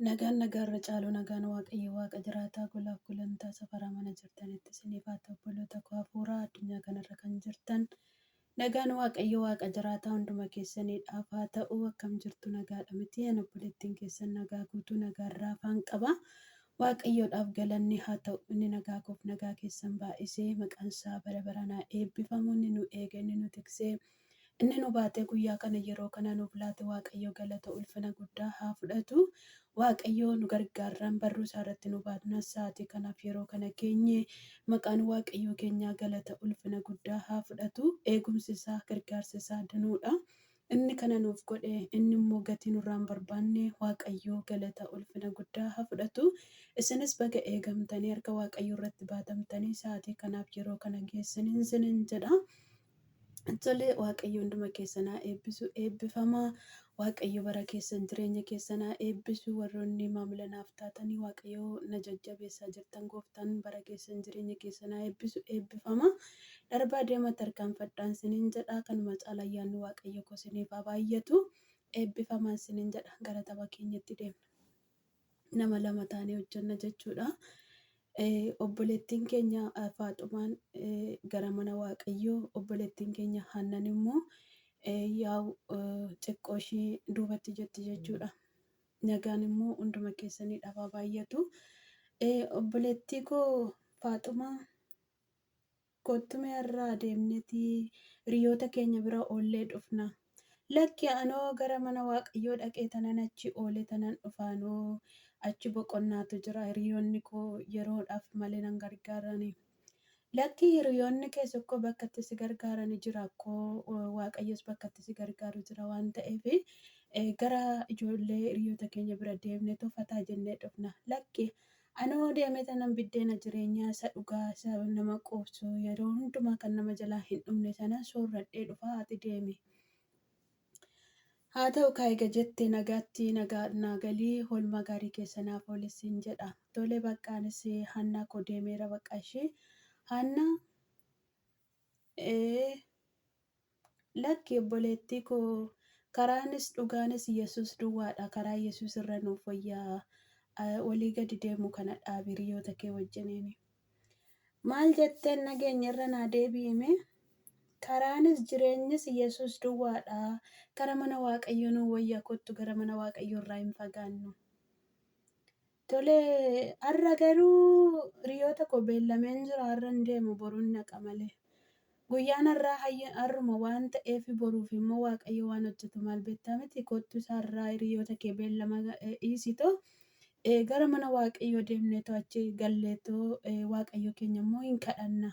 Nagaan nagaarra caalu nagaan waaqayyo waaqa jiraataa golaaf gulantaa safaraa mana jirtanitti isiniif haa ta'u. Obboloota koo hafuuraa addunyaa kanarra kan jirtan nagaan waaqayyo waaqa jiraataa hunduma keessaniidhaaf haa ta'u. Akkam jirtu nagaadha miti? Ani obboleettiin keessan nagaa guutuu nagaarraa afaan qaba. Waaqayyoodhaaf galanni haa ta'u. Inni nagaa koof nagaa keessan baay'isee maqaan isaa bara baranaa eebbifamu. Inni nu eege, inni nu tiksee, inni nu baatee guyyaa kana yeroo kana nuuf laate waaqayyo galata ulfina guddaa haa fudhatu. Waaqayyo nu gargaarraan barruu isaa irratti nu baatnas sa'aatii kanaaf yeroo kana keenye maqaan waaqayyo keenyaa galata ulfina guddaa haa fudhatu. Eegumsi isaa gargaarsi isaa danuudha. Inni kana nuuf godhe inni immoo gatii nurraa hin barbaanne waaqayyo galata ulfina guddaa haa fudhatu. Isinis baga eegamtanii harka waaqayyo irratti baatamtanii sa'aatii kanaaf yeroo kana geessaniin isiniin jedha. Tole waaqayyo hunduma keessan haa eebbisu, eebbifamaa. Waaqayyo bara keessan jireenya keessan haa eebbisu. Warroonni maamila naaf taatanii waaqayyo na jajjabeessaa jirtan gooftaan bara keessan jireenya keessan haa eebbisu, eebbifamaa. Darbaa deemaa tarkaanfadhaan isiniin jedha. Kanuma caalaa ayyaanni waaqayyo koo isiniif haa baay'atu. Eebbifamaa isiniin jedha. Gara tapha keenyatti deemna. Nama lama taanee hojjenna jechuudha. Obboleettiin keenya Faaxumaan gara mana waaqayyoo, obboleettiin keenya Hannan immoo xiqqoo ishee duubatti jetti jechuudha. Nagaan immoo hunduma keessaniidhaaf haa baay'atu. Obboleettii koo Faaxumaa kottume irraa deemneti hiriyoota keenya bira oollee dhufna. Lakki anoo gara mana waaqayyoo dhaqee tanan achi oolee tanan dhufaanoo achi boqonnaatu jira. Hiriyoonni koo yeroodhaaf malee nan gargaarani. Lakki hiriyoonni kee tokko bakka itti si gargaarani jira akkoo waaqayyos bakka itti si gargaaru jira waan ta'eef gara ijoollee hiriyoota keenya bira deemnee toffataa jennee dhufna. Lakki anoo deemee tanan biddeena jireenyaa isa dhugaa isa nama quubsu yeroo hundumaa kan nama jalaa hin dhumne sana soorradhee dhufa ati deemi. Haa ta'u kaayiga jettee nagaatti nagaa galii oolmaa gaarii keessanaaf oolisiin jedha. Tole baqqaanis Hannaa koo deemeera baqa ishee. Hannaa lakki obboleettii koo karaanis dhugaanis Yesuus duwwaadha. Karaa Yesuus irra nuuf wayyaa walii gadi deemu kana dhaabi hiriyoota kee wajjiniini. Maal jetteen nageenya irra naa deebi'ime? Karaanis jireenyis Yesuus duwwaadha. Gara mana waaqayyoo nu wayyaa kottu gara mana waaqayyoo irraa hin fagaannu. Tole har'a garuu hiriyoota koo beellameen jira. Har'a hin deemu boruun naqa malee. Guyyaan har'uma waan ta'eef boruuf immoo waaqayyo waan hojjetu maal beektaa miti? Kottu isaarraa hiriyoota kee beellama dhiisitoo gara mana waaqayyoo deemneetoo achi galleetoo waaqayyo keenya immoo hin kadhanna.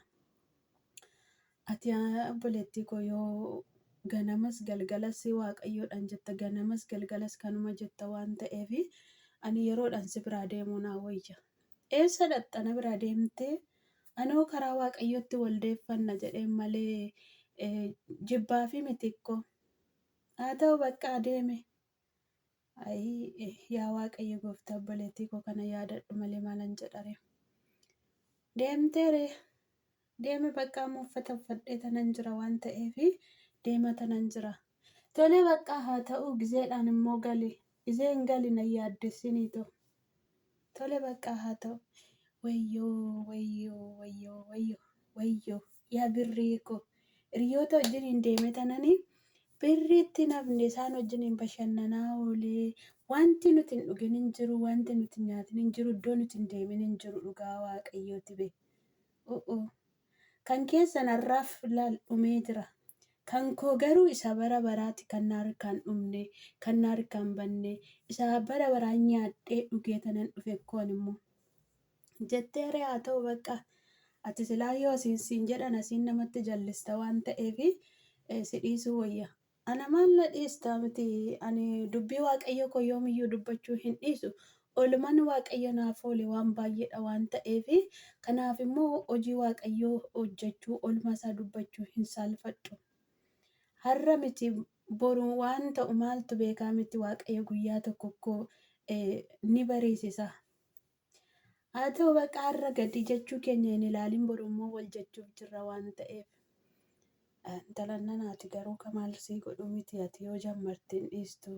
Ati obboleettii koo yoo ganamas galgalas waaqayyoodhaan jetta ganamas galgalas kanuma jetta waan ta'eef ani yeroodhaan si biraa deemuu naa wayya. Eessa dhaxxana biraa deemtee anoo karaa waaqayyootti waldeeffanna jedheen malee jibbaa fi mitikkoo. Haa ta'u bakka adeeme. Yaa waaqayyo gooftaa obboleettii koo kana yaadadhu malee maalan jedhare. Deemteere. Deeme bakka ammoo uffata uffadhee tanan jira waan ta'eef deema tanan jira. Tole bakka haa ta'u gizeedhaan immoo gali. Gizeen gali na yaaddessiniitoo. Tole bakka haa ta'u. Wayyoo wayyoo wayyoo wayyoo wayyoo yaa birrii koo hiriyoota wajjiniin deeme tananii birriitti nafne isaan wajjiniin bashannanaa oolee wanti nuti hin dhugin hin jiru, wanti nuti hin nyaatin hin jiru, iddoo nuti hin deemin hin jiru dhugaa waaqayyooti be. Kan keessan har'aaf dhumee jira. Kan koo garuu isa bara baraati kan na harkaan dhumne, kan na harkaan banne, isa bara baraan nyaadhee dhugee tanan dhufe koon immoo. Jetteere haa ta'u bakka ati silaa yoo siin jedhan asiin namatti jallista waan ta'eef si dhiisuu wayya. Ana maal na dhiistaa miti ani dubbii waaqayyo koo yoomiyyuu dubbachuu hin dhiisu. Oolmaan waaqayyo naaf oole waan baay'eedha waan ta'eef kanaaf immoo hojii waaqayyoo hojjechuu oolmaa isaa dubbachuu hin saalfadhu. Har'a miti boru waan ta'u maaltu beekaa miti waaqayyo guyyaa tokko ni bariisisa. Haa ta'u bakka har'a gadi jechuu keenya hin ilaalin boru immoo wal jechuuf jirra waan ta'eef. Intalannan ati garuu kamaal sii godhu miti ati yoo jammartiin dhiistu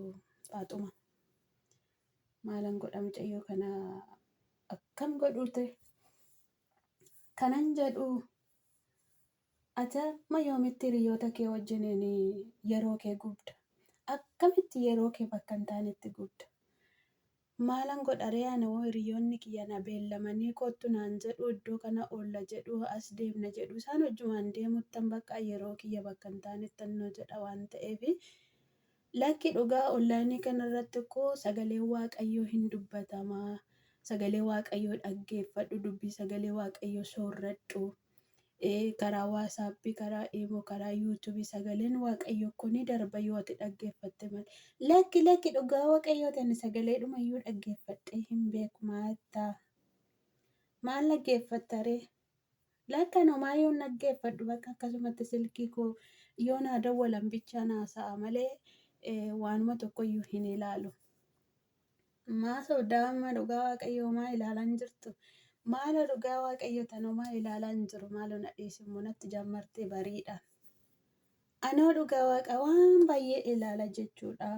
Faaxuma. maalan godha mucayyoo kana akkam godhute kanan jedhu ati amma yoomitti hiriyoota kee wajjiniin yeroo kee gubda? Akkamitti yeroo kee bakka hin taanetti gubda? Maalan godha ree ani hoo hiriyoonni kiyya na beellamanii kottu naan jedhu iddoo kana oolla jedhu as deemna jedhu isaan wajjumaan deemuttan bakka yeroo kiyya bakka hin taanetti annoo jedha waan ta'eef lakki dhugaa onlaayinii kanarratti koo sagalee waaqayyoo hin dubbatamaa. Sagalee waaqayyoo dhaggeeffadhu, dubbii sagalee waaqayyoo soorradhu. Karaa waasaappii, karaa imoo, karaa yuutuubii sagaleen waaqayyoo kun darba yoo ati dhaggeeffatte malee. Lakki dhugaa waaqayyooti ani sagaleedhuma iyyuu dhaggeeffadhee hin beeku maattaa. Maal dhaggeeffatta ree? Lakka nomaa yoo dhaggeeffadhu bakka akkasumatti silkii koo yoo naa dawwalan bichaa naasa'a malee waanuma tokkoyyuu hin ilaalu. Maasoo daa'ima dhugaa waaqayyoo maa ilaalan jirtu? Maala dhugaa waaqayyoo tanumaa ilaalaa hin jiru maaloo na dhiisimmoo natti jammartee bariidhaan. Anoo dhugaa waaqa waan baay'ee ilaala jechuudha.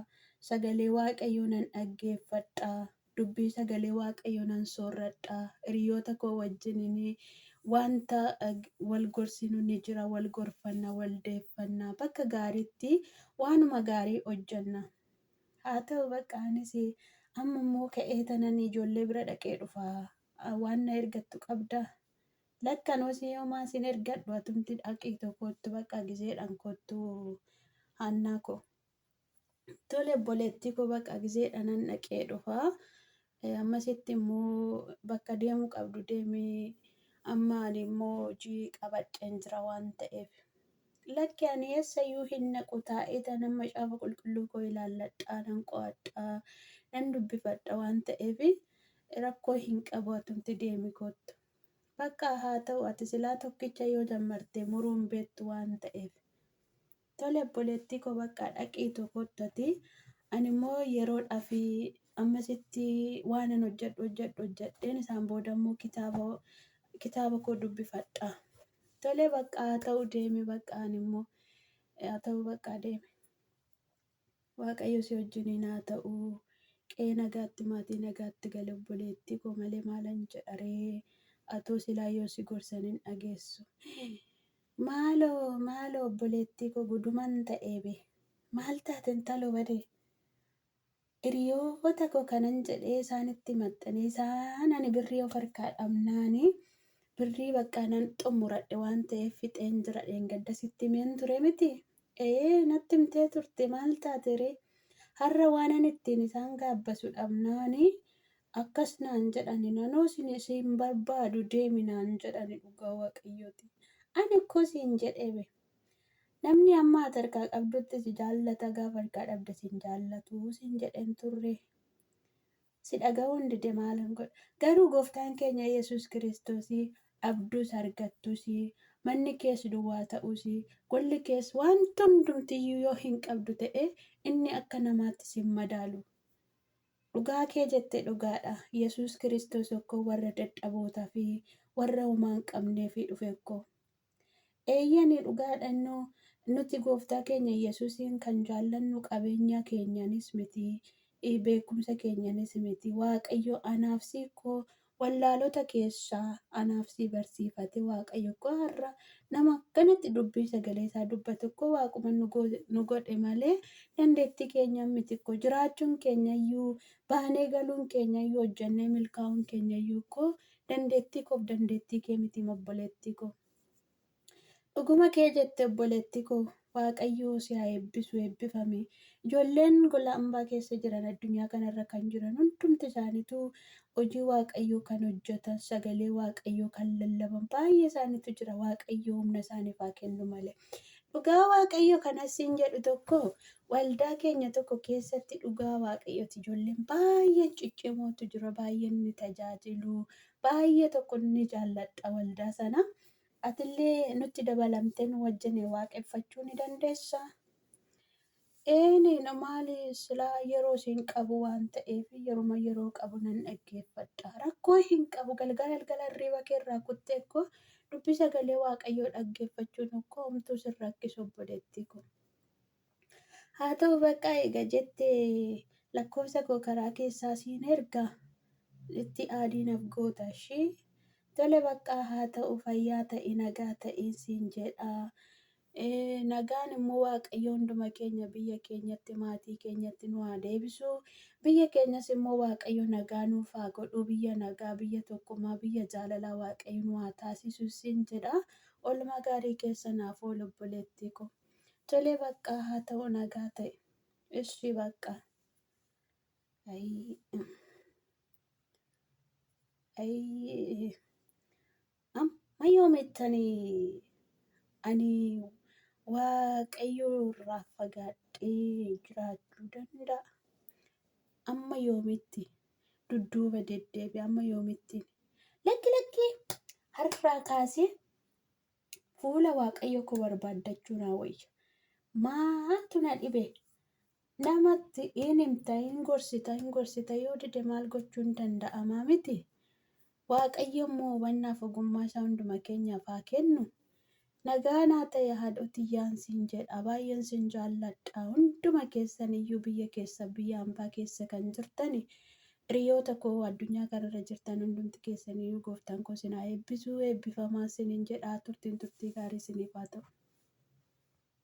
Sagalee waaqayyoo nan dhaggeeffadha. Dubbii sagalee waaqayyoo nan soorradha. Hiriyoota koo wajjiniin wanta wal gorsinu ni jira, wal gorfanna, wal deeffanna. Bakka gaariitti waanuma gaarii hojjanna. Haa ta'u bakka anis amma immoo ka'ee tanan ijoollee bira dhaqee dhufaa. Waan na ergattu qabda. Lakkanoo siyyoomaa sin ergadhu atumti dhaqii tokkottu bakka gizeedhaan kottu hannaa koo. Tole obboleettii koo bakka gizeedhaan dhaqee dhufaa. Ammasitti immoo bakka deemuu qabdu deemee amma ani immoo hojii qabadheen jira waan ta'eef. Lakki ani eessayyuu hin naqu taa'ee tanan macaafa qulqulluu koo ilaalladhaa nan qo'adhaa nan dubbifadha waan ta'eef rakkoo hin qabu atumti deemi kottu. Bakka haa ta'u ati silaa tokkicha yoo jammartee muruun beektu waan ta'eef. Tole obboleettii koo bakka dhaqii tokkottati ani immoo yeroodhaa fi ammasitti waanan hojjedheen isaan booda immoo kitaaba koo dubbifadha. Tole bakka haa ta'u deemi bakka ani immoo haa ta'u bakka deemi. Waaqayyo si wajjiniin haa ta'u. Qe'ee nagaatti maatii nagaatti gala obboleettii koo malee maalan jedha ree atoo silaa yoo si gorsan hin dhageessu. Maaloo obboleettii koo guduman ta'eebe maal taateen taloo badee hiriyoota koo kanan jedhee isaanitti maxxanee isaan ani birrii of harkaa dhabnaanii birrii bakka nan xumuradhe waan ta'eef fixeen jira dheengadda sitti himeen ture miti. Natti himtee turte maal taate ree? Har'a waanan ittiin isaan gaabbasu dhabnaanii akkas naan jedhani nanoo siin barbaadu deemi naan jedhani dhugaa waaqayyooti. Ani akkoo siin jedheebe namni amma ati harkaa qabdutti si jaallata gaafa harkaa dhabde siin jaallatu siin jedheen turre. Si dhaga'uun dide maalan godha? Garuu gooftaan keenya Yesuus Kiristoosii abduus argattuus manni kees duwwaa ta'uus golli kees wanta hundumtiyyuu yoo hin qabdu ta'e inni akka namaatti sin madaalu. Dhugaa kee jette dhugaadha. Yesuus Kiristoos tokko warra dadhabootaa fi warra homaa hin qabneef dhufe tokko. Eeyyanii dhugaadhannoo nuti gooftaa keenya Yesuusiin kan jaallannu qabeenya keenyanis miti. Beekumsa keenyanis miti. Waaqayyo anaaf siikoo wallaalota keessaa anaaf si barsiifate waaqayyo koo har'a nama akkanatti dubbii sagalee isaa dubbatu koo waaquma nu godhe malee dandeettii keenya miti koo jiraachuun keenyayyuu baanee galuun keenyayyuu hojjannee milkaa'uun keenyayyuu koo dandeettii koof dandeettii kee miti obboleettii koo. Dhuguma kee jette obboleettii koo waaqayyoo si haa eebbisu eebbifame. Ijoolleen gola hambaa keessa jiran addunyaa kanarra kan jiran hundumti isaaniitu hojii waaqayyoo kan hojjetan sagalee waaqayyoo kan lallaban baay'ee isaaniitu jira. Waaqayyoo humna isaaniif haa kennu malee. Dhugaa waaqayyoo kanas siin jedhu tokko waldaa keenya tokko keessatti dhugaa waaqayyooti. Ijoolleen baay'ee ciccimootu jira. Baay'ee ni tajaajilu. Baay'ee tokko ni jaalladha waldaa sana. Atillee nutti dabalamtee nu wajjin waaqeffachuu ni dandeessaa? Maali silaa yeroo siin qabu waan ta'eef yeroo qabu nan dhaggeeffadha. Rakkoo hin qabu galgala hirriba keerraa kuttee koo dubbii sagalee waaqayyoo dhaggeeffachuun akkoo homtuu sin rakkisu obboleettii koo. Haa ta'u bakka eega jettee lakkoofsa koo karaa keessaa siin ergaa itti aadiinaaf goota ishii. Tole bakka haa ta'u fayyaa ta'i nagaa ta'i siin jedha. Nagaan immoo Waaqayyo hunduma keenya biyya keenyatti maatii keenyatti nu haa deebisu. Biyya keenyas immoo Waaqayyo nagaa nuuf haa godhu. Biyya nagaa, biyya tokkummaa, biyya jaalalaa Waaqayyo nu haa taasisu siin jedha. Oolmaa gaarii keessa naaf oolu obboleettii ko. Tole bakka haa ta'u nagaa ta'i. Ishii bakka. Amma yoomittanii ani Waaqayyo irraa fagaadhee jiraachuu danda'a? Amma yoomitti dudduuba deddeebi'e? Amma yoomitti? Lakki har'aa kaasee fuula Waaqayyo koo barbaaddachuu naa wayya. Maaltu na dhibe? Namatti hin himta, hin gorsita yoo dide maal gochuun danda'amaa miti? Waaqayyo immoo hubannaaf ogummaa isaa hunduma keenyaaf haa kennu. Nagaa naa ta'e haadhotiyyaan siin jedha. Baay'een siin jaalladha. Hunduma keessan iyyuu biyya keessa biyya hambaa keessa kan jirtani hiriyoota koo addunyaa kanarra jirtan hundumti keessan iyyuu gooftaan koo isin haa eebbisu. Eebbifamaa isiniin jedha. Turtii gaarii isiniif haa ta'u.